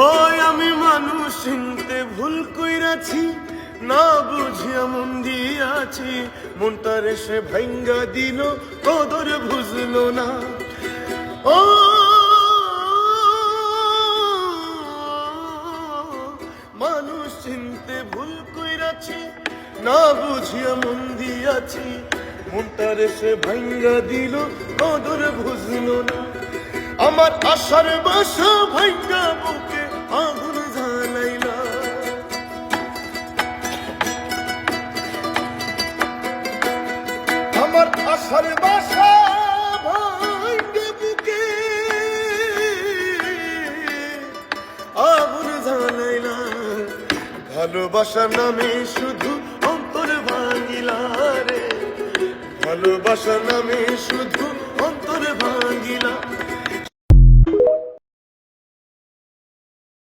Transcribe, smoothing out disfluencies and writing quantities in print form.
ওই আমি মানুষ চিনতে ভুল কইরাছি, না বুঝিয়া মন দিয়াছি, মনটারে সে ভাঙ্গা দিল, কদর বুঝলো না। ও মানুষ চিনতে ভুল কইরাছি, না বুঝিয়া মন দিয়াছি, মনটারে সে ভাঙ্গা দিল, কদর বুঝলো না। আমার আশার বাসা ভাঙ্গা বুকে আগুন জ্বালাইলা, আমার আশার বাসা ভাঙ্গে বুকে আগুন জ্বালাইলা। ভালোবাসার নামে শুধু অন্তর ভাঙিলা রে, ভালোবাসার নামে শুধু অন্তর ভাঙিলা।